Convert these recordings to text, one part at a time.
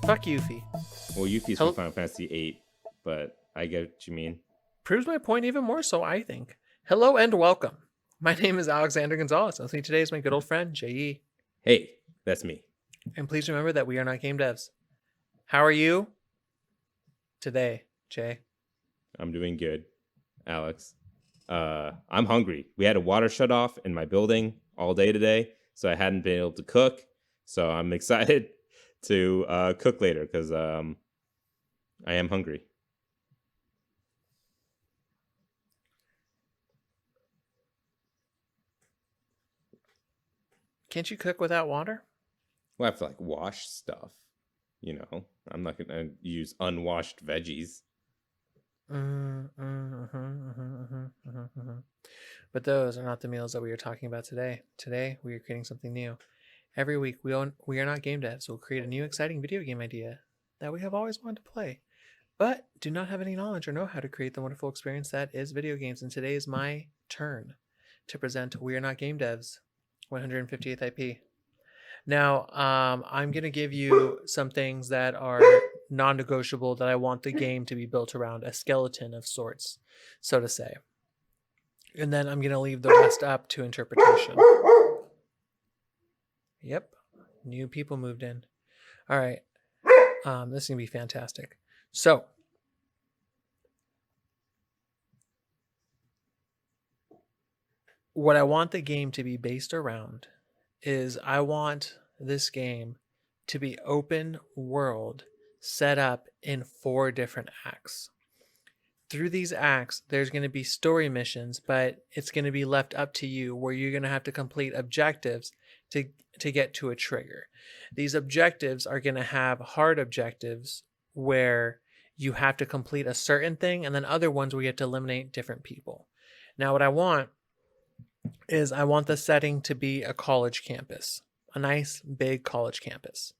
Fuck Yuffie. Well, Yuffie's from Final Fantasy VIII, but I get what you mean. Proves my point even more so, I think. Hello and welcome. My name is Alexander Gonzalez. With me today is my good old friend, J.E. Hey, that's me. And please remember that we are not game devs. How are you today, Jay? I'm doing good, Alex. I'm hungry. We had a water shut off in my building all day today, so I hadn't been able to cook. So I'm excited to cook later because I am hungry. Can't you cook without water? Well, I have to wash stuff. You know, I'm not gonna use unwashed veggies. But those are not the meals that we are talking about today. Today, we are creating something new. Every week, we are not game devs. We'll create a new exciting video game idea that we have always wanted to play, but do not have any knowledge or know how to create the wonderful experience that is video games. And today is my turn to present We Are Not Game Devs, 158th IP. Now, I'm going to give you some things that are non-negotiable that I want the game to be built around, a skeleton of sorts, so to say. And then I'm going to leave the rest up to interpretation. Yep, new people moved in. All right, this is going to be fantastic. So, what I want the game to be based around is I want this game to be open world, set up in 4 different acts. Through these acts, there's going to be story missions, but it's going to be left up to you where you're going to have to complete objectives to get to a trigger. These objectives are going to have hard objectives where you have to complete a certain thing, and then other ones where you have to eliminate different people. Now, what I want is I want the setting to be a college campus, a nice big college campus.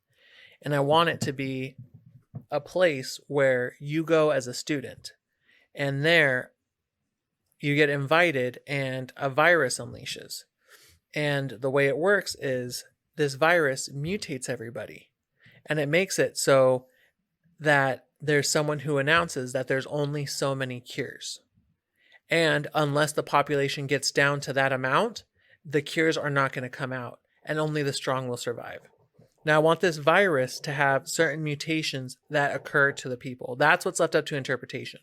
And I want it to be a place where you go as a student, and there you get invited and a virus unleashes. And the way it works is this virus mutates everybody, and it makes it so that there's someone who announces that there's only so many cures. And unless the population gets down to that amount, the cures are not going to come out, and only the strong will survive. Now, I want this virus to have certain mutations that occur to the people. That's what's left up to interpretation.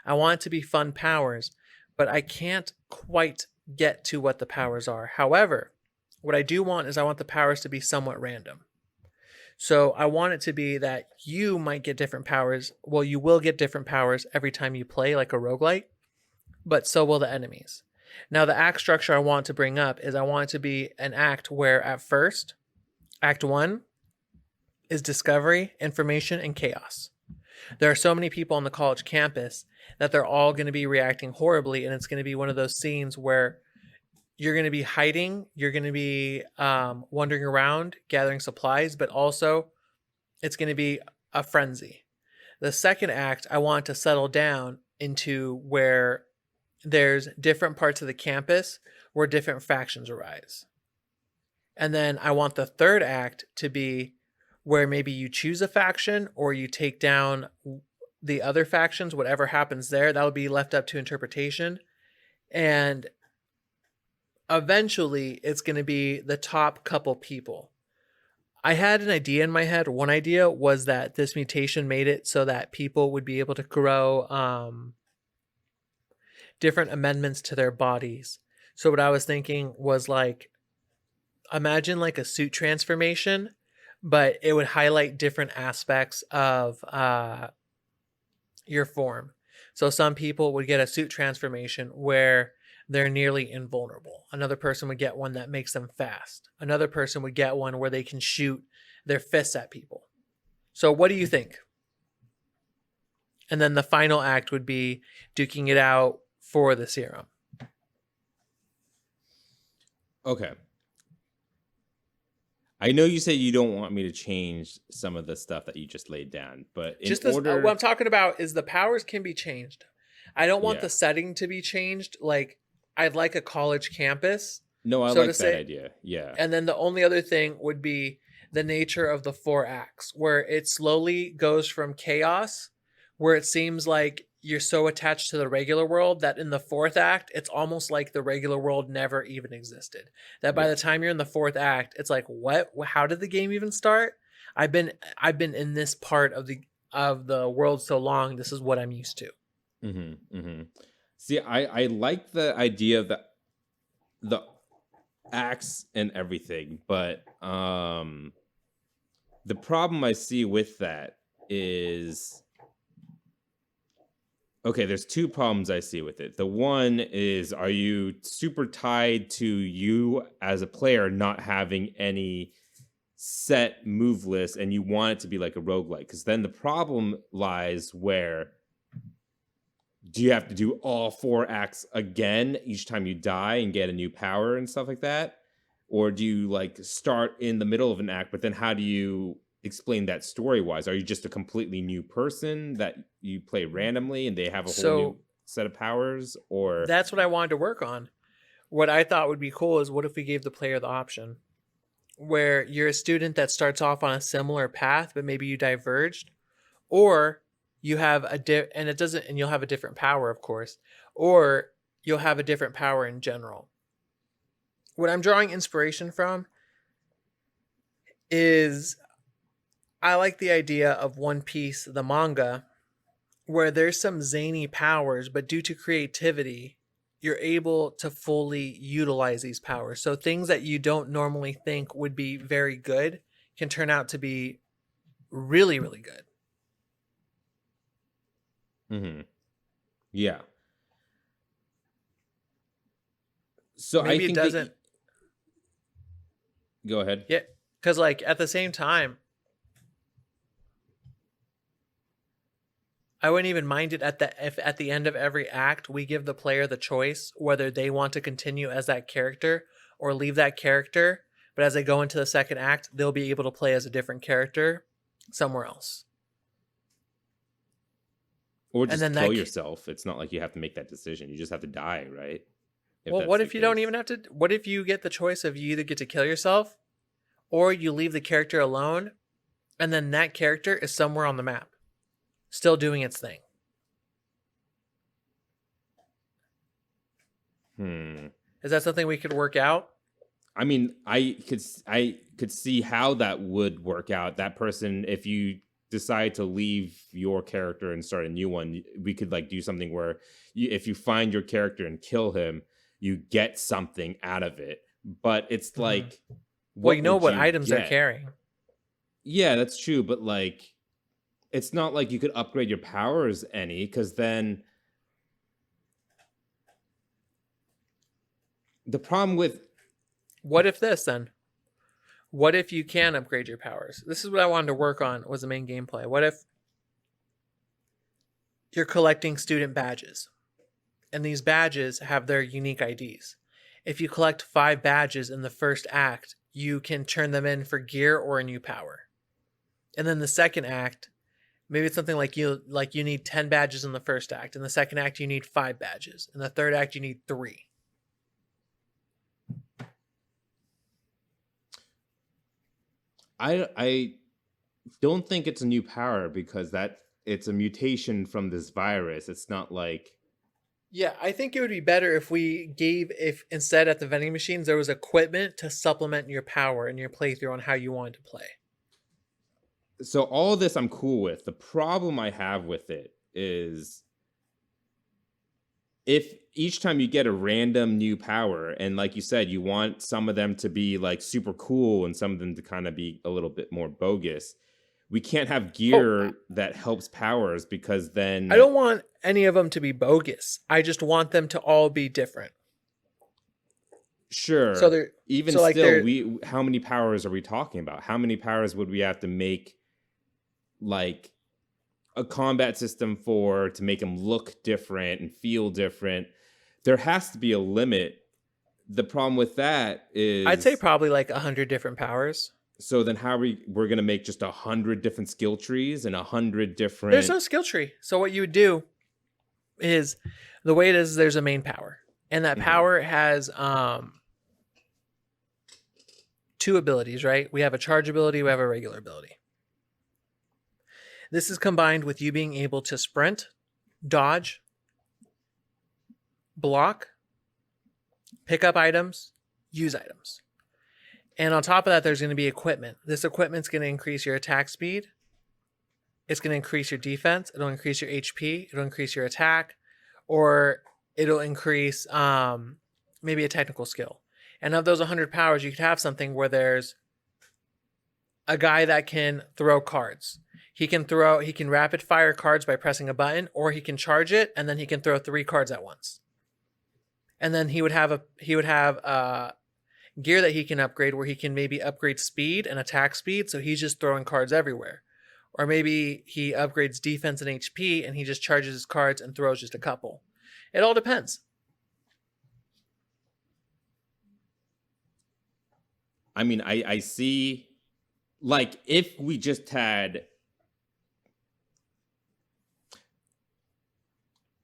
I want it to be fun powers, but I can't quite get to what the powers are. However, what I do want is I want the powers to be somewhat random. So I want it to be that you might get different powers. Well, you will get different powers every time you play, like a roguelite, but so will the enemies. Now, the act structure I want to bring up is I want it to be an act where at first, Act 1 is discovery, information, and chaos. There are so many people on the college campus that they're all going to be reacting horribly, and it's going to be one of those scenes where you're going to be hiding, you're going to be wandering around, gathering supplies, but also it's going to be a frenzy. The second act, I want to settle down into where there's different parts of the campus where different factions arise. And then I want the third act to be where maybe you choose a faction or you take down the other factions. Whatever happens there, that'll be left up to interpretation. And eventually it's going to be the top couple people. I had an idea in my head. One idea was that this mutation made it so that people would be able to grow different amendments to their bodies. So what I was thinking was imagine a suit transformation, but it would highlight different aspects of your form. So some people would get a suit transformation where they're nearly invulnerable. Another person would get one that makes them fast. Another person would get one where they can shoot their fists at people. So what do you think? And then the final act would be duking it out for the serum. Okay. I know you said you don't want me to change some of the stuff that you just laid down, but what I'm talking about is the powers can be changed. I don't want the setting to be changed. I'd like a college campus. No, I like that idea. Yeah. And then the only other thing would be the nature of the 4 acts, where it slowly goes from chaos, where it seems like you're so attached to the regular world that in the 4th act, it's almost like the regular world never even existed. That by Yeah. the time you're in the 4th act, it's like, what? How did the game even start? I've been in this part of the world so long. This is what I'm used to. See, I like the idea of the acts and everything, but the problem I see with that is, okay, there's 2 problems I see with it. The one is, are you super tied to you as a player not having any set move list and you want it to be like a roguelike? Because then the problem lies where, do you have to do all 4 acts again each time you die and get a new power and stuff like that? Or do you like start in the middle of an act, but then how do you explain that story-wise? Are you just a completely new person that you play randomly and they have a whole new So set of powers? Or that's what I wanted to work on. What I thought would be cool is, what if we gave the player the option where you're a student that starts off on a similar path, but maybe you diverged, or you have and it doesn't, and you'll have a different power, of course, or you'll have a different power in general. What I'm drawing inspiration from is, I like the idea of One Piece, the manga, where there's some zany powers, but due to creativity, you're able to fully utilize these powers. So things that you don't normally think would be very good can turn out to be really, really good. yeah. So I Maybe it think doesn't. go ahead. Yeah, because like at the same time, I wouldn't even mind it if at the end of every act we give the player the choice whether they want to continue as that character or leave that character. But as they go into the 2nd act, they'll be able to play as a different character somewhere else. Or And just then kill yourself. It's not like you have to make that decision. You just have to die, right? well, what if you don't even have to? What if you get the choice of, you either get to kill yourself or you leave the character alone, and then that character is somewhere on the map, still doing its thing? Is that something we could work out? I mean, I could see how that would work out. That person, if you decide to leave your character and start a new one, we could like do something where if you find your character and kill him, you get something out of it. But it's like, well, you know what you items get? they're carrying. Yeah, that's true. But like, it's not like you could upgrade your powers any, because then the problem with, what if this then? What if you can upgrade your powers? This is what I wanted to work on, was the main gameplay. What if you're collecting student badges, and these badges have their unique IDs? If you collect 5 badges in the 1st act, you can turn them in for gear or a new power. And then the 2nd act, maybe it's something like you need 10 badges in the 1st act. In the 2nd act, you need 5 badges. In the 3rd act, you need 3. I don't think it's a new power, because it's a mutation from this virus. It's not like, Yeah, I think it would be better if instead at the vending machines there was equipment to supplement your power and your playthrough on how you wanted to play. so all of this I'm cool with. The problem I have with it is, if each time you get a random new power, and like you said, you want some of them to be like super cool and some of them to kind of be a little bit more bogus, we can't have gear that helps powers, because then I don't want any of them to be bogus. I just want them to all be different. sure. So they're Even so like still, they're how many powers are we talking about? How many powers would we have to make, like a combat system to make them look different and feel different? There has to be a limit. The problem with that is, I'd say probably like 100 different powers. so then how we're gonna make just 100 different skill trees and 100 different? There's no skill tree. So what you would do is, the way it is, there's a main power, and that power has 2 two abilities, right? We have a charge ability, we have a regular ability. This is combined with you being able to sprint, dodge, block, pick up items, use items. And on top of that, there's going to be equipment. This equipment's going to increase your attack speed. It's going to increase your defense. It'll increase your HP. It'll increase your attack, or it'll increase maybe a technical skill. And of those 100 powers, you could have something where there's a guy that can throw cards. He can rapid fire cards by pressing a button, or he can charge it and then he can throw 3 cards at once. And then he would have gear that he can upgrade where he can maybe upgrade speed and attack speed, so he's just throwing cards everywhere. Or maybe he upgrades defense and HP and he just charges his cards and throws just a couple. It all depends. I mean, I see, like, if we just had,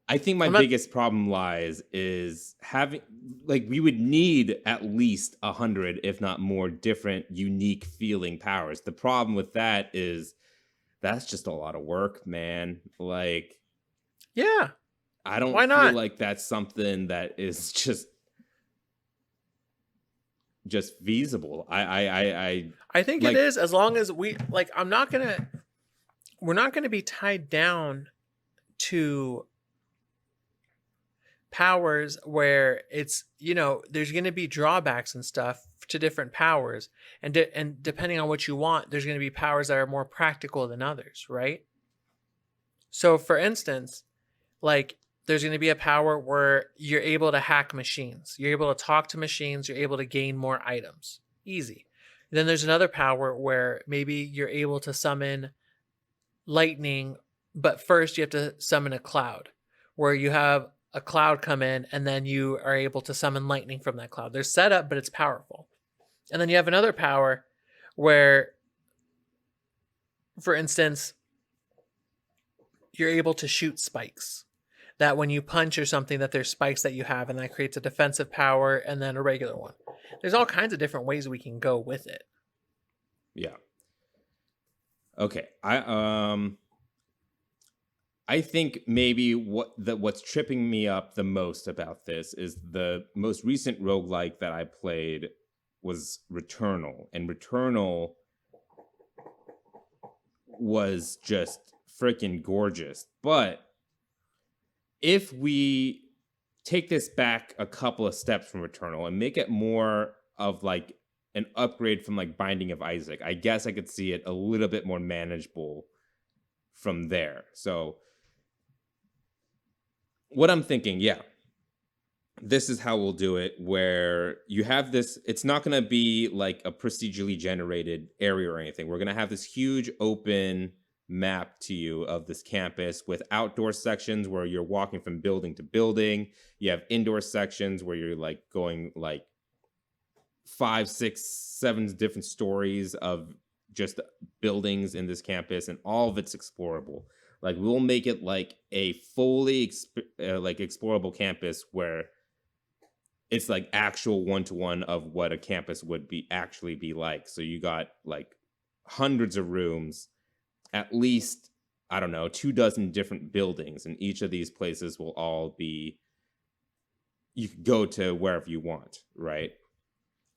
I think my biggest problem lies is having, like, we would need at least 100, if not more, different, unique feeling powers. The problem with that is that's just a lot of work, man. Like, yeah, I don't feel like that's something that is just feasible. I think like, it is, as long as we, like, we're not gonna be tied down to powers where it's, you know, there's going to be drawbacks and stuff to different powers, and depending on what you want, there's going to be powers that are more practical than others, right? So for instance, like, there's going to be a power where you're able to hack machines, you're able to talk to machines, you're able to gain more items, easy. Then there's another power where maybe you're able to summon lightning, but first you have to summon a cloud, where you have a cloud come in and then you are able to summon lightning from that cloud. There's setup, but it's powerful. And then you have another power where, for instance, you're able to shoot spikes, that when you punch or something, that there's spikes that you have, and that creates a defensive power and then a regular one. There's all kinds of different ways we can go with it. Yeah. Okay. I think maybe what's tripping me up the most about this is the most recent roguelike that I played was Returnal. And Returnal was just freaking gorgeous. But if we take this back a couple of steps from Returnal and make it more of like an upgrade from like Binding of Isaac, I guess I could see it a little bit more manageable from there. So what I'm thinking, this is how we'll do it, where you have this, it's not going to be like a procedurally generated area or anything. We're going to have this huge open map to you of this campus with outdoor sections where you're walking from building to building. You have indoor sections where you're like going like 5, 6, 7 different stories of just buildings in this campus, and all of it's explorable. Like, we'll make it like a fully explorable campus where it's like actual one-to-one of what a campus would actually be like. So you got like hundreds of rooms, at least, I don't know, 24 different buildings, and each of these places will all be, you could go to wherever you want, right?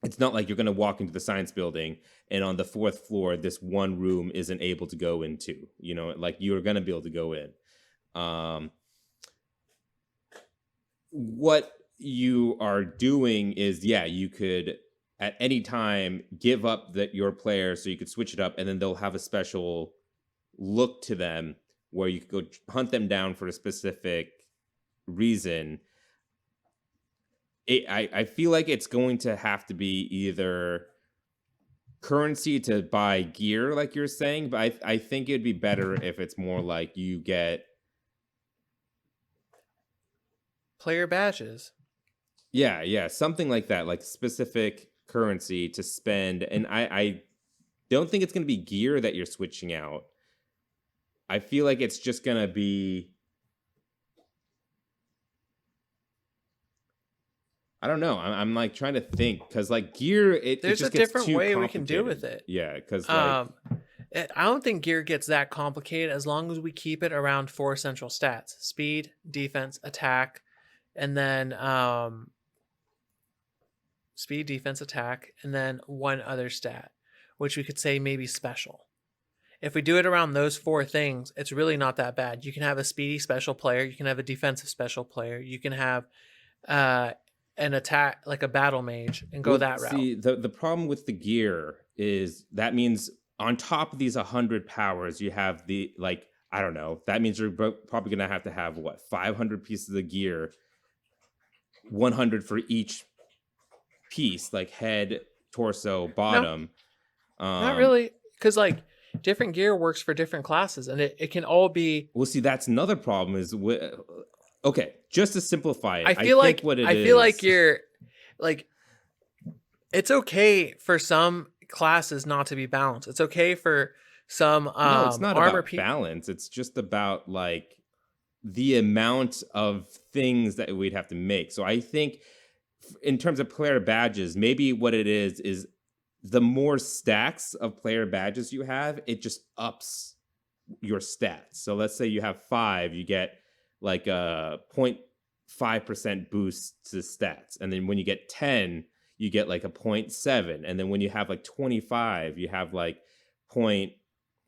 It's not like you're going to walk into the science building and on the 4th floor, this one room isn't able to go into, you know, like you're going to be able to go in. What you are doing is, you could at any time give up your player so you could switch it up, and then they'll have a special look to them where you could go hunt them down for a specific reason. I feel like it's going to have to be either currency to buy gear, like you're saying, but I think it'd be better if it's more like you get player badges. Yeah, something like that, like specific currency to spend. And I don't think it's going to be gear that you're switching out. I feel like it's just going to be, I don't know. I'm like trying to think because like gear, it There's a just gets different too way we can do with complicated. it. Yeah, because like Um, I don't think gear gets that complicated as long as we keep it around 4 central stats: speed, defense, attack, and then speed, defense, attack, and then one other stat, which we could say maybe special. If we do it around those 4 things, it's really not that bad. You can have a speedy special player, you can have a defensive special player, you can have uh, an attack like a battle mage and go well, that route. see, the problem with the gear is that means on top of these 100 powers, you have the like I don't know. That means you're probably gonna have to have what 500 pieces of gear, 100 for each piece, like head, torso, No, bottom. not Um, really, because like different gear works for different classes, and it can all be. well, see, that's another problem. Okay, just to simplify it, I I feel think like what it I feel like is. you're like it's okay for some classes not to be balanced. It's okay for some No, it's not armor about people. balance. It's just about like the amount of things that we'd have to make. So I think in terms of player badges, maybe what it is the more stacks of player badges you have, it just ups your stats. So let's say you have 5, you get like a 0.5% boost to stats. And then when you get 10, you get like a 0.7. And then when you have like 25, you have like point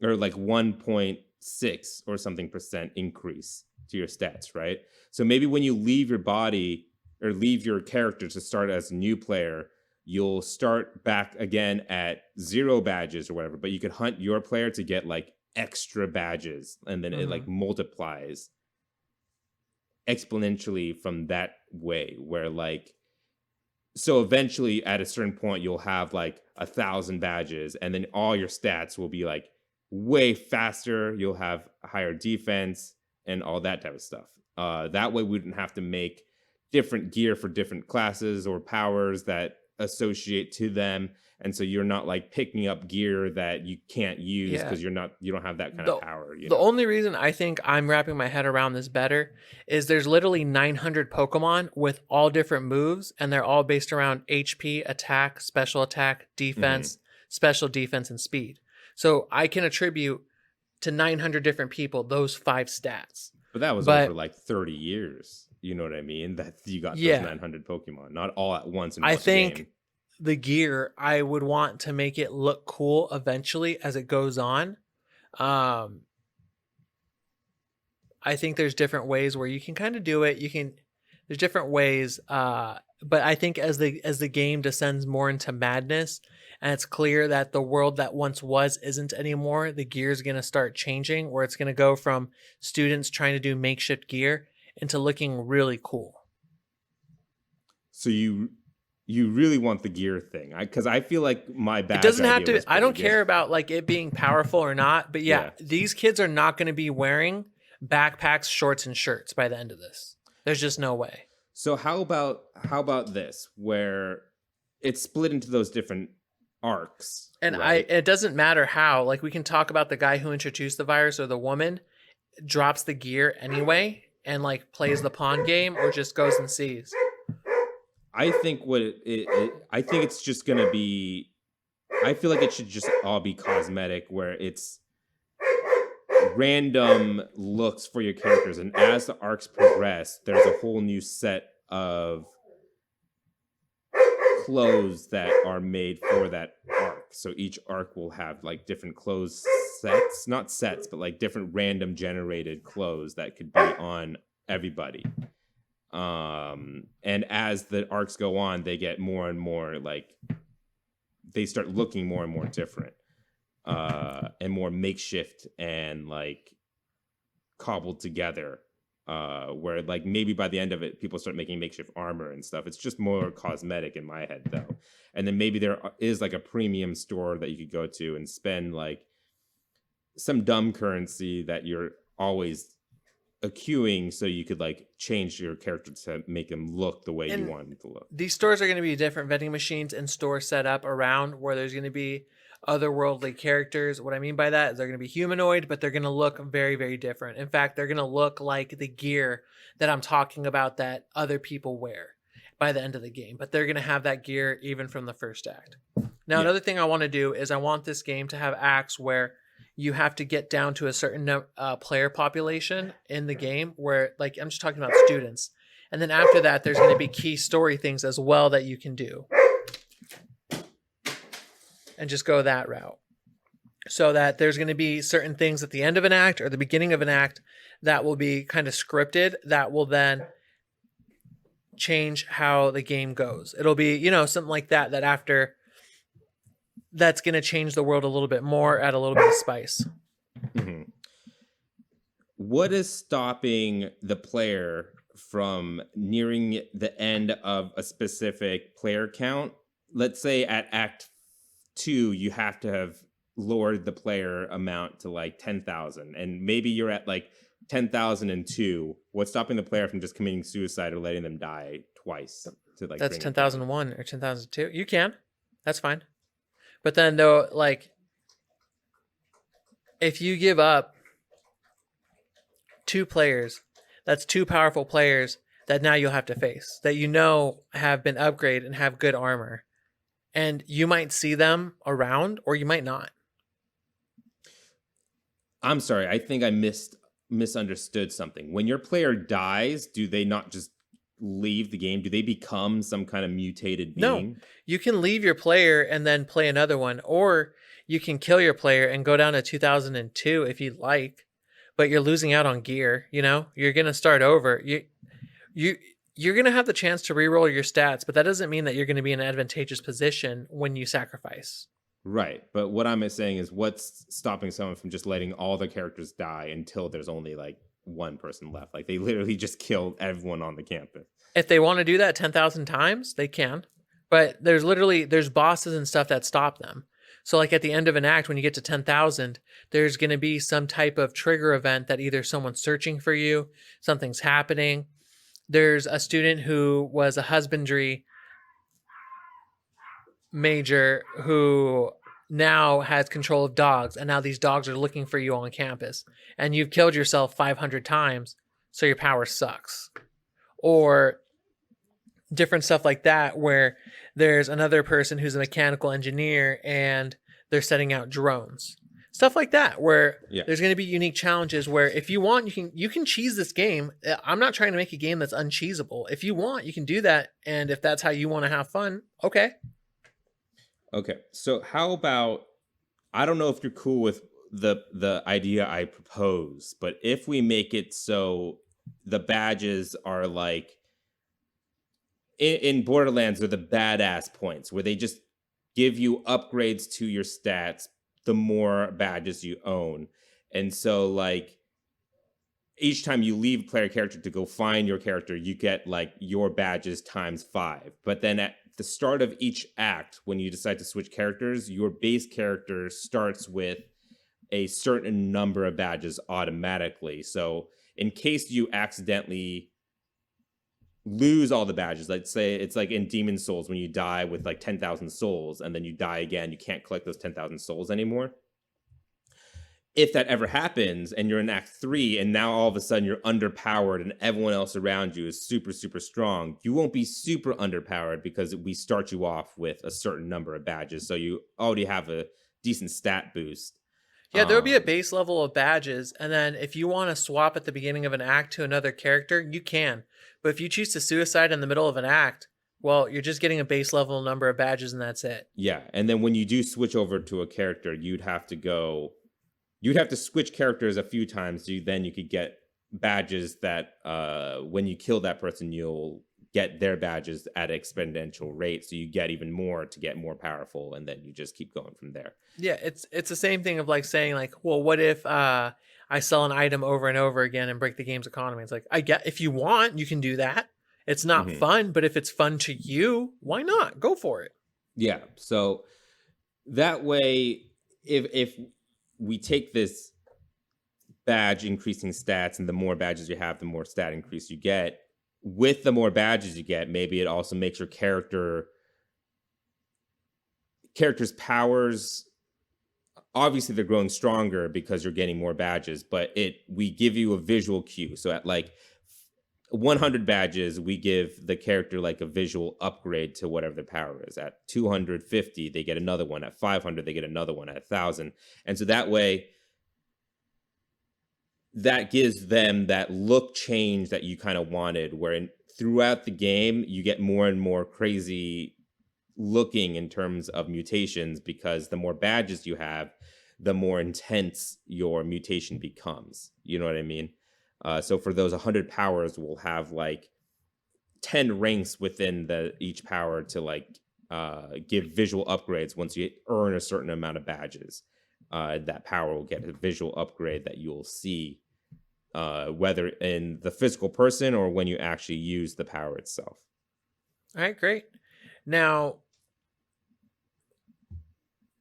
or like 1.6 or something percent increase to your stats, right? So maybe when you leave your body or leave your character to start as a new player, you'll start back again at 0 badges or whatever, but you could hunt your player to get like extra badges and then it Mm-hmm. like multiplies exponentially from that way where like so eventually at a certain point you'll have like 1,000 badges and then all your stats will be like way faster, you'll have higher defense and all that type of stuff. That way we wouldn't have to make different gear for different classes or powers that associate to them, and so you're not like picking up gear that you can't use Yeah. because you don't have that kind The of power, you the know. only reason I think I'm wrapping my head around this better is there's literally 900 Pokemon with all different moves, and they're all based around HP, attack, Mm-hmm. defense, special defense, and speed. So I can attribute to 900 different people those 5 stats. But that was over But like 30 years, you know what I mean, that you got those yeah, 900 Pokemon, not all at once in I one think game. the gear I would want to make it look cool eventually as it goes on. Um, I think there's different ways where you can kind of do it. There's different ways, but I think as the game descends more into madness, and it's clear that the world that once was isn't anymore, the gear is going to start changing, where it's going to go from students trying to do makeshift gear into looking really cool. So you really want the gear thing, because I feel like my It badge doesn't have idea to. was I pretty don't good. care about like it being powerful or not, but yeah, Yeah. these kids are not going to be wearing backpacks, shorts, and shirts by the end of this. There's just no way. So how about this, where it's split into those different arcs, And right? it doesn't matter how. Like we can talk about the guy who introduced the virus or the woman drops the gear anyway and like plays the pawn game or just goes and sees. I think I think it's just gonna be. I feel like it should just all be cosmetic, where it's random looks for your characters, and as the arcs progress, there's a whole new set of clothes that are made for that arc. So each arc will have like different clothes sets, not sets, but like different random generated clothes that could be on everybody. And as the arcs go on, they get more and more like they start looking more and more different, and more makeshift and like cobbled together, where like maybe by the end of it people start making makeshift armor and stuff. It's just more cosmetic in my head though. And then maybe there is like a premium store that you could go to and spend like some dumb currency that you're always accruing so you could like change your character to make them look the way you And want them to look. these stores are going to be different vending machines and stores set up around where there's going to be otherworldly characters. What I mean by that is they're going to be humanoid, but they're going to look very, very different. In fact, they're going to look like the gear that I'm talking about that other people wear. by the end of the game, but they're going to have that gear even from the first act. Now, Yeah. another thing I want to do is I want this game to have acts where you have to get down to a certain player population in the game where, like, I'm just talking about students. And then after that, there's going to be key story things as well that you can do. And just go that route. So that there's going to be certain things at the end of an act or the beginning of an act that will be kind of scripted that will then change how the game goes. It'll be, you know, something like that, that after that's going to change the world a little bit more, add a little bit of spice. Mm-hmm. What is stopping the player from nearing the end of a specific player count? Let's say at Act 2, you have to have lowered the player amount to like 10,000, and maybe you're at like 10,002. What's stopping the player from just committing suicide or letting them die twice? To like That's bring it down? 10,001 or 10,002. You can. That's fine. But then, though, like, if you give up 2 players, that's 2 powerful players that now you'll have to face, that you know have been upgraded and have good armor. And you might see them around or you might not. I'm sorry, I think I misunderstood something. When your player dies, do they not just leave the game? Do they become some kind of mutated being? No, you can leave your player and then play another one, or you can kill your player and go down to 2002 if you'd like, but you're losing out on gear. You know, you're going to start over. You're going to have the chance to reroll your stats, but that doesn't mean that you're going to be in an advantageous position when you sacrifice. Right. But what I'm saying is, what's stopping someone from just letting all the characters die until there's only like one person left? Like they literally just killed everyone on the campus. If they want to do that 10,000 times, they can. But there's bosses and stuff that stop them. So like at the end of an act, when you get to 10,000, there's going to be some type of trigger event that either someone's searching for you, something's happening. There's a student who was a husbandry major who now has control of dogs, and now these dogs are looking for you on campus, and you've killed yourself 500 times, so your power sucks. Or different stuff like that, where there's another person who's a mechanical engineer and they're setting out drones. Stuff like that, where there's going to be unique challenges where if you want, you can cheese this game. I'm not trying to make a game that's uncheesable. If you want, you can do that, and if that's how you want to have fun, okay. Okay, so how about, I don't know if you're cool with the idea I propose, but if we make it so the badges are like, in Borderlands, they're the badass points, where they just give you upgrades to your stats the more badges you own. And so like each time you leave a player character to go find your character, you get like your badges times 5. But then at the start of each act, when you decide to switch characters, your base character starts with a certain number of badges automatically. So in case you accidentally lose all the badges, let's say it's like in Demon Souls when you die with like 10,000 souls and then you die again, you can't collect those 10,000 souls anymore. If that ever happens and you're in Act 3 and now all of a sudden you're underpowered and everyone else around you is super, super strong, you won't be super underpowered because we start you off with a certain number of badges. So you already have a decent stat boost. Yeah, there'll be a base level of badges, and then if you want to swap at the beginning of an act to another character, you can. But if you choose to suicide in the middle of an act, well, you're just getting a base level number of badges and that's it. Yeah, and then when you do switch over to a character, you'd have to switch characters a few times, so then you could get badges that when you kill that person, you'll get their badges at an exponential rate, so you get even more to get more powerful, and then you just keep going from there. Yeah, it's the same thing of like saying like, well, what if I sell an item over and over again and break the game's economy? It's like, I get, if you want, you can do that. It's not fun, but if it's fun to you, why not? Go for it. Yeah, so that way, if we take this badge increasing stats, and the more badges you have, the more stat increase you get. With the more badges you get, maybe it also makes your character's powers, obviously they're growing stronger because you're getting more badges, but we give you a visual cue. So at like 100 badges, we give the character like a visual upgrade to whatever their power is. At 250, they get another one. At 500, they get another one. At 1,000. And so that way, that gives them that look change that you kind of wanted, where throughout the game, you get more and more crazy looking in terms of mutations, because the more badges you have, the more intense your mutation becomes. You know what I mean? So for those 100 powers, we'll have like 10 ranks within each power to like give visual upgrades. Once you earn a certain amount of badges, that power will get a visual upgrade that you'll see, whether in the physical person or when you actually use the power itself. All right, great. Now,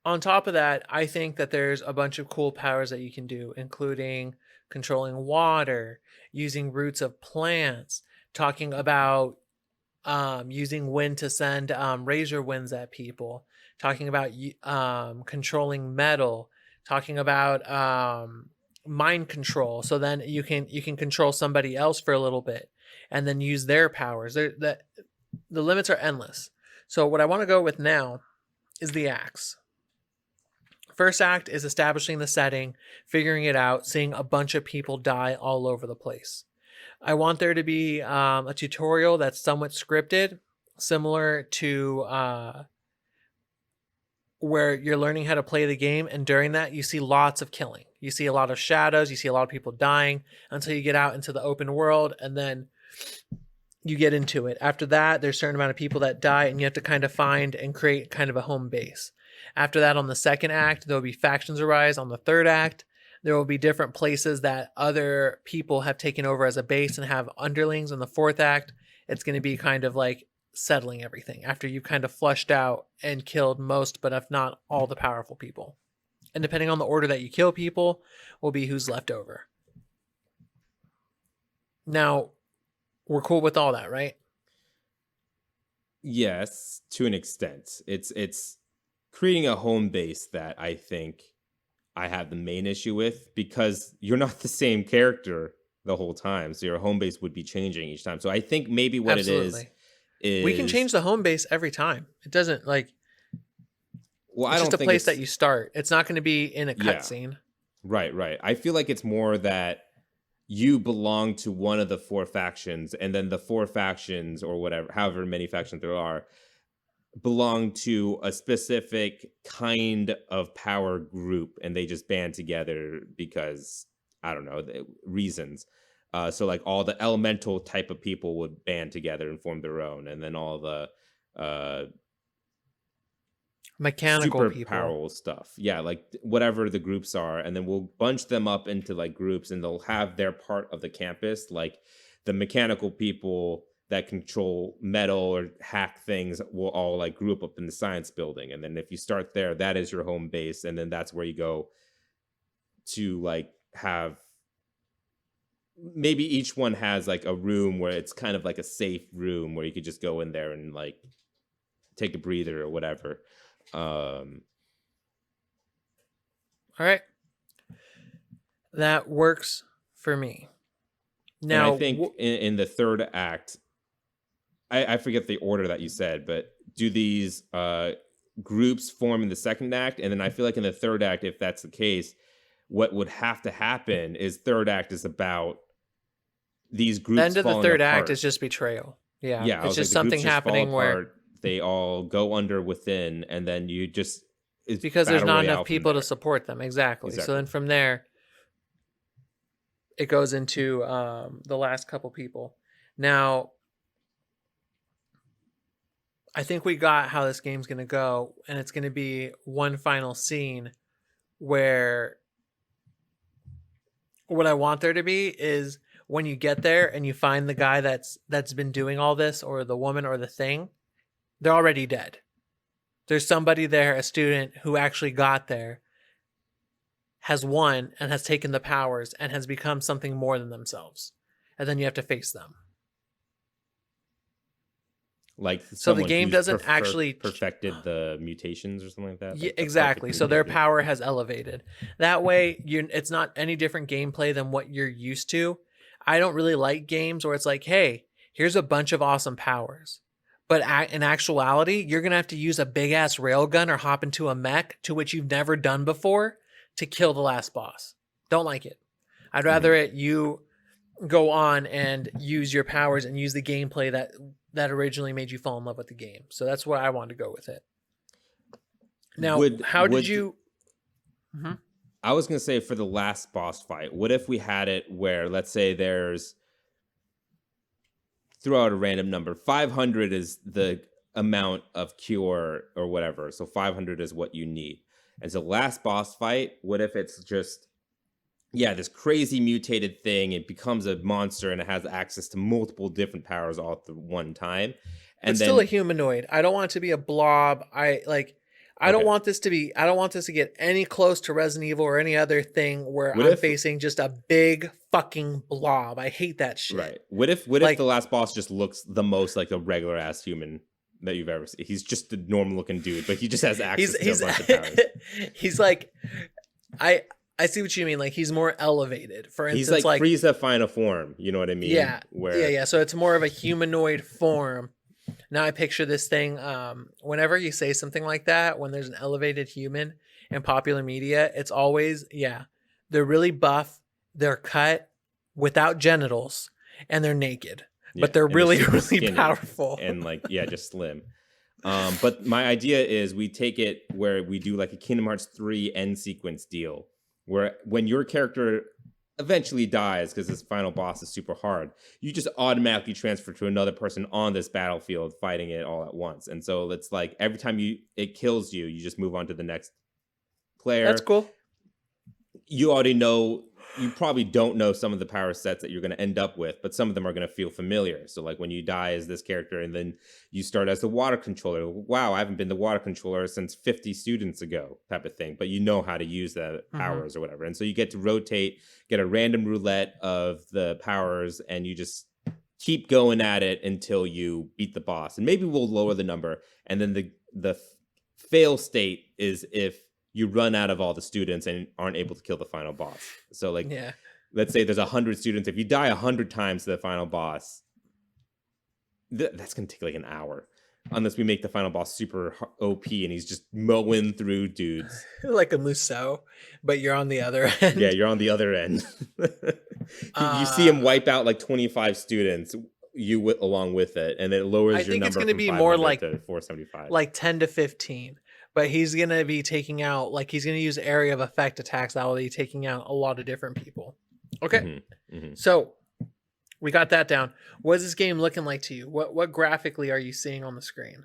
on top of that, I think that there's a bunch of cool powers that you can do, including controlling water, using roots of plants, talking about using wind to send razor winds at people, talking about controlling metal, talking about mind control. So then you can control somebody else for a little bit and then use their powers. The limits are endless. So what I want to go with now is the acts. First act is establishing the setting, figuring it out, seeing a bunch of people die all over the place. I want there to be a tutorial that's somewhat scripted, similar to where you're learning how to play the game, and during that you see lots of killing. You see a lot of shadows, you see a lot of people dying until you get out into the open world, and then you get into it. After that, there's a certain amount of people that die, and you have to kind of find and create kind of a home base. After that, on the second act, there will be factions arise. On the third act, there will be different places that other people have taken over as a base and have underlings. In the fourth act, it's going to be kind of like settling everything after you've kind of flushed out and killed most, but if not all, the powerful people. And depending on the order that you kill people, will be who's left over. Now, we're cool with all that, right? Yes, to an extent. It's creating a home base that I think I have the main issue with, because you're not the same character the whole time. So your home base would be changing each time. So I think maybe what Absolutely. it is we can change the home base every time. It doesn't like, well, it's I don't just a think place that you start. It's not going to be in a cutscene. Right. I feel like it's more that you belong to one of the four factions, and then the four factions, or whatever, however many factions there are, belong to a specific kind of power group, and they just band together because, I don't know, reasons. So like all the elemental type of people would band together and form their own, and then all the mechanical super people, powerful stuff, like whatever the groups are, and then we'll bunch them up into like groups, and they'll have their part of the campus. Like the mechanical people that control metal or hack things will all like group up in the science building, and then if you start there, that is your home base, and then that's where you go to like have, maybe each one has like a room where it's kind of like a safe room where you could just go in there and like take a breather or whatever. All right, that works for me. Now, and I think in the third act, I forget the order that you said, but do these groups form in the second act? And then I feel like in the third act, if that's the case, what would have to happen is third act is about these groups. The end of the third apart. act is just betrayal. Yeah, it's just like, something happening where they all go under within, and then you just, it's because there's not enough people to support them. Exactly. So then from there, it goes into the last couple people. Now, I think we got how this game's going to go, and it's going to be one final scene where what I want there to be is when you get there and you find the guy that's been doing all this, or the woman or the thing, they're already dead. There's somebody there, a student who actually got there, has won and has taken the powers and has become something more than themselves. And then you have to face them. Like, so the game doesn't actually perfected the mutations or something like that. Yeah, exactly. So their power has elevated. That way, it's not any different gameplay than what you're used to. I don't really like games where it's like, hey, here's a bunch of awesome powers. But in actuality, you're going to have to use a big ass railgun or hop into a mech to which you've never done before to kill the last boss. Don't like it. I'd rather you go on and use your powers and use the gameplay that originally made you fall in love with the game. So that's why I wanted to go with it. Now, how did you? Mm-hmm. I was going to say for the last boss fight, what if we had it where, let's say there's, throw out a random number, 500 is the amount of cure or whatever. So 500 is what you need. And so last boss fight, what if it's just, this crazy mutated thing, it becomes a monster and it has access to multiple different powers all at the one time. And it's still a humanoid. I don't want it to be a blob. I don't want this to get any close to Resident Evil or any other thing where I'm facing just a big fucking blob. I hate that shit. Right. What if the last boss just looks the most like a regular ass human that you've ever seen? He's just a normal looking dude, but he just has access to a bunch of powers. He's like, I see what you mean. Like, he's more elevated. For instance, he's like Frieza final form. You know what I mean? Yeah. Yeah. So it's more of a humanoid form. Now I picture this thing, whenever you say something like that, when there's an elevated human in popular media, it's always, they're really buff, they're cut without genitals, and they're naked. But they're really, really powerful. And just slim. But my idea is we take it where we do like a Kingdom Hearts 3 end sequence deal, where when your character eventually dies because this final boss is super hard, you just automatically transfer to another person on this battlefield fighting it all at once. And so it's like every time it kills you, you just move on to the next player. That's cool. You already know, you probably don't know some of the power sets that you're going to end up with, but some of them are going to feel familiar. So like when you die as this character and then you start as the water controller, wow, I haven't been the water controller since 50 students ago type of thing, but you know how to use the powers or whatever. And so you get to rotate, get a random roulette of the powers, and you just keep going at it until you beat the boss. And maybe we'll lower the number. And then the fail state is if you run out of all the students and aren't able to kill the final boss. So let's say there's 100 students. If you die 100 times to the final boss, that's going to take like an hour. Unless we make the final boss super OP and he's just mowing through dudes. Like a Musou, but you're on the other end. Yeah, you're on the other end. You see him wipe out like 25 students, along with it, and it lowers your number. I think it's going to be more like 475. Like 10 to 15. But he's going to be taking out, he's going to use area of effect attacks that will be taking out a lot of different people. Okay. So we got that down. What is this game looking like to you? What graphically are you seeing on the screen?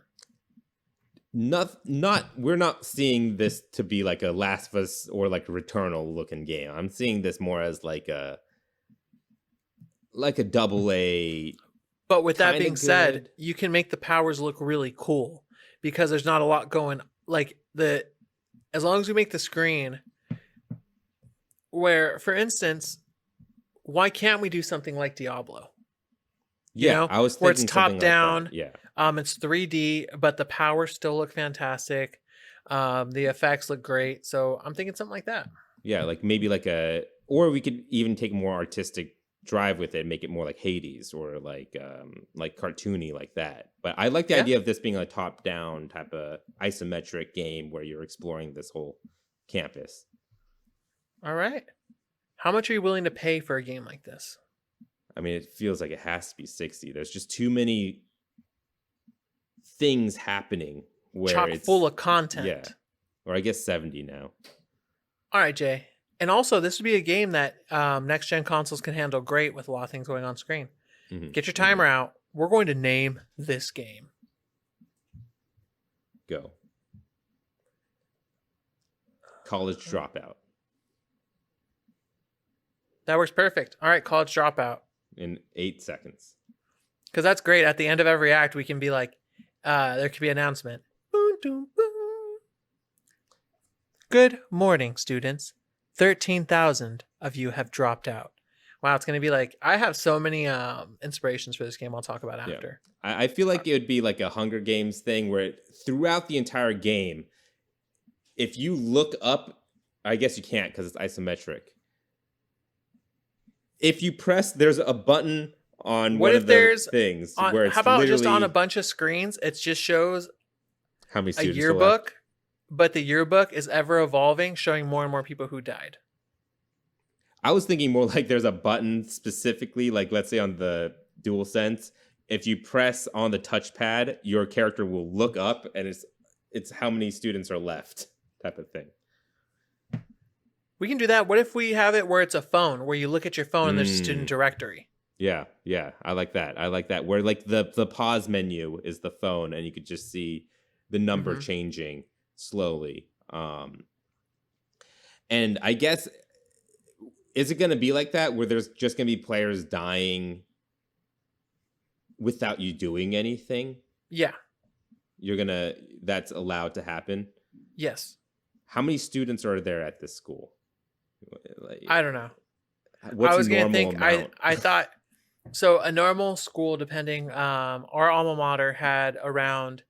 We're not seeing this to be like a Last of Us or like a Returnal looking game. I'm seeing this more as like a double A. But with that being said, you can make the powers look really cool because there's not a lot going. As long as we make the screen where, for instance, why can't we do something like Diablo? I was thinking where it's top down. Like yeah. It's 3D, but the powers still look fantastic. The effects look great. So I'm thinking something like that. Yeah, like maybe or we could even take a more artistic drive with it, make it more like Hades or like cartoony like that. But I like the idea of this being a top down type of isometric game where you're exploring this whole campus. All right. How much are you willing to pay for a game like this? I mean, it feels like it has to be 60. There's just too many things happening where chock it's full of content. Yeah. Or I guess 70 now. All right, Jay. And also, this would be a game that next-gen consoles can handle great with a lot of things going on screen. Get your timer out. We're going to name this game. Go. College Dropout. That works perfect. All right, College Dropout. In 8 seconds. Because that's great. At the end of every act, we can be like, there could be an announcement. Boom, boom, boom. Good morning, students. 13,000 of you have dropped out. Wow, it's going to be like, I have so many inspirations for this game I'll talk about after. Yeah. I feel like it would be like a Hunger Games thing where throughout the entire game, if you look up, I guess you can't because it's isometric. if you press, there's a button on What one if of the there's things on? where How it's about just on a literally bunch of screens? It just shows how many a students are left. yearbook, but the yearbook is ever evolving, showing more and more people who died. I was thinking more like there's a button specifically, like let's say on the DualSense, if you press on the touchpad, your character will look up and it's how many students are left type of thing. We can do that. What if we have it where it's a phone, where you look at your phone and there's a student Mm, directory? yeah, yeah, I like that. I like that. Where like the pause menu is the phone, and you could just see the number Mm-hmm. changing slowly. And I guess is it going to be like that where there's just going to be players dying without you doing anything? Yeah. You're gonna That's allowed to happen. Yes. How many students are there at this school? Like, I don't know. I what's a was gonna normal think. I amount? I thought so. A normal school, depending, our alma mater had around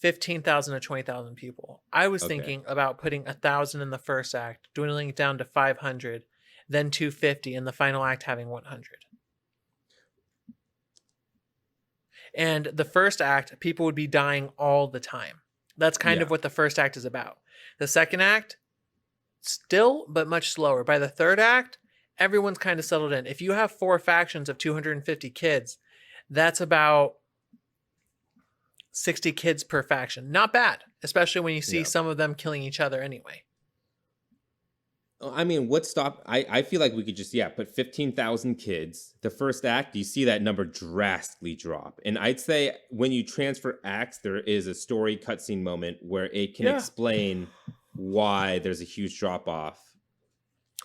15,000 to 20,000 people. I was Okay. thinking about putting 1,000 in the first act, dwindling it down to 500, then 250, and the final act having 100. And the first act, people would be dying all the time. That's kind Yeah. of what the first act is about. The second act, still, but much slower. By the third act, everyone's kind of settled in. If you have 4 factions of 250 kids, that's about 60 kids per faction. Not bad, especially when you see Yeah. some of them killing each other anyway. I mean, what stop? I feel like we could just, yeah, put 15,000 kids. The first act, you see that number drastically drop. And I'd say when you transfer acts, there is a story cutscene moment where it can Yeah. explain why there's a huge drop off.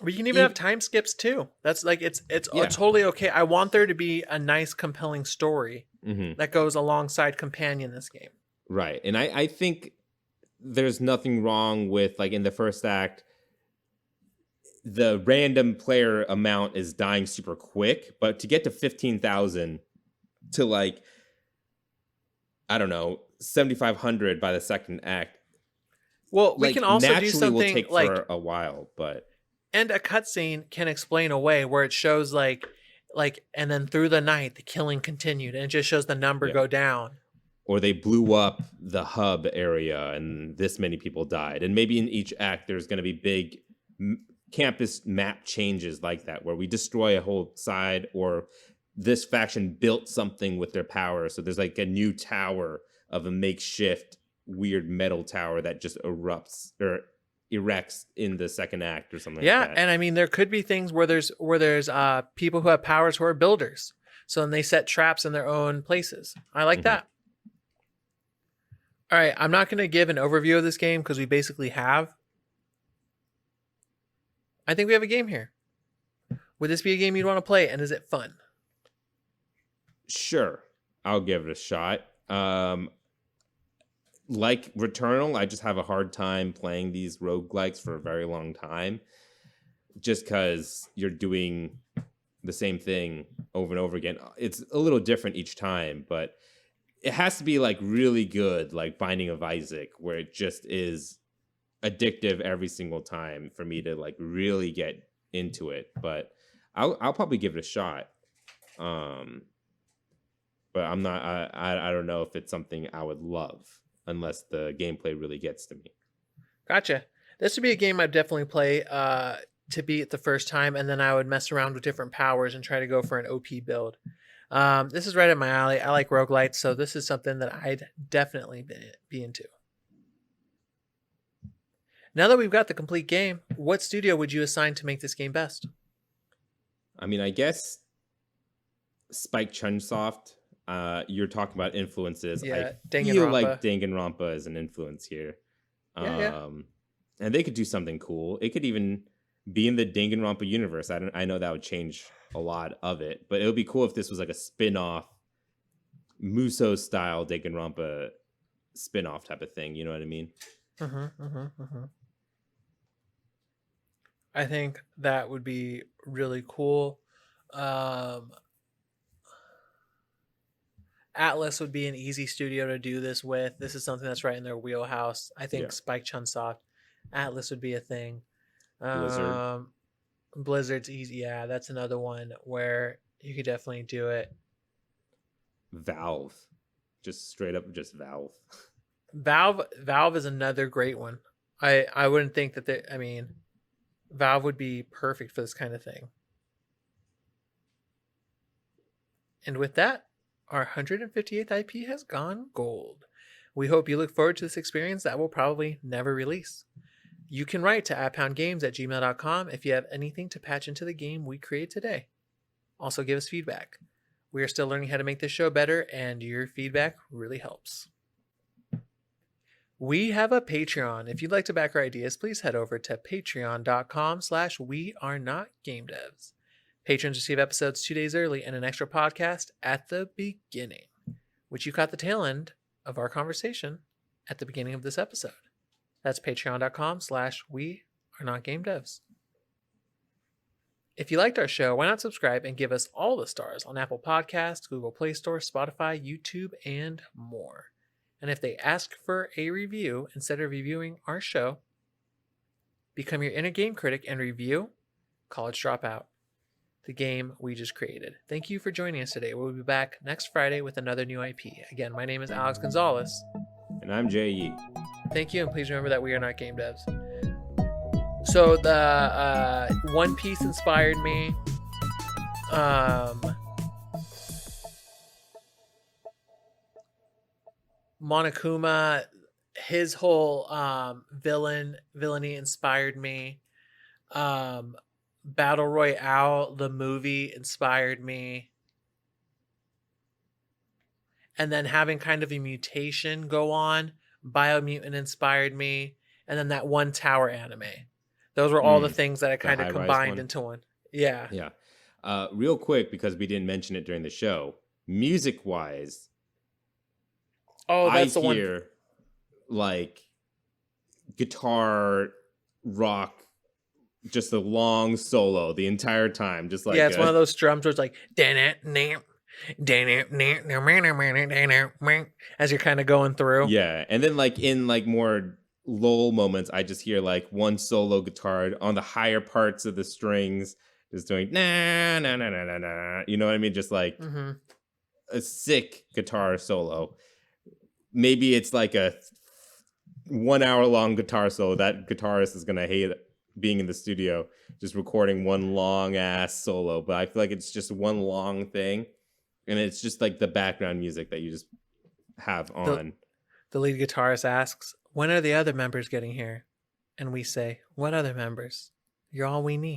We can even have time skips too. That's like it's Yeah. totally okay. I want there to be a nice, compelling story Hmm. that goes alongside companion this game. Right. And I think there's nothing wrong with, like, in the first act, the random player amount is dying super quick, but to get to 15,000 to, like, I don't know, 7,500 by the second act, Well, we can like, also do naturally will something take like, for a while, but and a cutscene can explain away where it shows like, and then through the night the killing continued, and it just shows the number yeah. go down. Or they blew up the hub area and this many people died. And maybe in each act there's going to be big campus map changes like that, where we destroy a whole side, or this faction built something with their power. So there's like a new tower of a makeshift weird metal tower that just erupts or erects in the second act or something like Yeah, that. and I mean there could be things where there's people who have powers who are builders. So then they set traps in their own places. I like Hmm. that. All right, I'm not going to give an overview of this game because we basically have. I think we have a game here. Would this be a game you'd want to play, and is it fun? Sure, I'll give it a shot. Like Returnal, I just have a hard time playing these roguelikes for a very long time, just because you're doing the same thing over and over again. It's a little different each time, but it has to be like really good, like Binding of Isaac, where it just is addictive every single time for me to like really get into it. But I'll probably give it a shot. Um, but I'm not. I don't know if it's something I would love unless the gameplay really gets to me. Gotcha. This would be a game I'd definitely play to beat the first time, and then I would mess around with different powers and try to go for an OP build. This is right up my alley. I like roguelites, so this is something that I'd definitely be into. Now that we've got the complete game, what studio would you assign to make this game best? I mean, I guess Spike Chunsoft. You're talking about influences. I Yeah, feel like Danganronpa. Danganronpa is an influence here. Yeah, yeah. And they could do something cool. It could even be in the Danganronpa universe. I know that would change a lot of it, but it would be cool if this was like a spin-off Muso style Danganronpa spin-off type of thing. You know what I mean? I think that would be really cool. Um, Atlas would be an easy studio to do this with. This is something that's right in their wheelhouse. I think Yeah. Spike Chunsoft, Atlas would be a thing. Blizzard. Um, Blizzard's easy. Yeah, that's another one where you could definitely do it. Valve, just straight up, just Valve. Valve is another great one. I wouldn't think that they. I mean, Valve would be perfect for this kind of thing. And with that, our 158th IP has gone gold. We hope you look forward to this experience that will probably never release. You can write to apphoundgames@gmail.com if you have anything to patch into the game we create today. Also, give us feedback. We are still learning how to make this show better, and your feedback really helps. We have a Patreon. If you'd like to back our ideas, please head over to patreon.com/wearenotgamedevs. Patrons receive episodes 2 days early and an extra podcast at the beginning, which you caught the tail end of our conversation at the beginning of this episode. That's patreon.com/wearenotgamedevs. If you liked our show, why not subscribe and give us all the stars on Apple Podcasts, Google Play Store, Spotify, YouTube, and more. And if they ask for a review instead of reviewing our show, become your inner game critic and review College Dropout, the game we just created. Thank you for joining us today. We'll be back next Friday with another new IP. Again, my name is Alex Gonzalez. And I'm Jay Yee. Thank you, and please remember that we are not game devs. So the One Piece inspired me. Monokuma, his whole villainy inspired me. Battle Royale, the movie, inspired me. And then having kind of a mutation go on, Biomutant inspired me. And then that One Tower anime. Those were all the things that I kind of combined into one. Yeah. Yeah. Real quick, because we didn't mention it during the show, music-wise, that's I the hear one. like guitar rock, just a long solo the entire time, just like it's one of those drums where it's like as you're kind of going through. Yeah, and then like in like more lull moments, I just hear like one solo guitar on the higher parts of the strings, just doing na na na na na na. You know what I mean? Just like a sick guitar solo. Maybe it's like a 1 hour long guitar solo. That guitarist is gonna hate being in the studio, just recording one long ass solo. But I feel like it's just one long thing, and it's just like the background music that you just have on. The lead guitarist asks, "When are the other members getting here?" And we say, "What other members? You're all we need."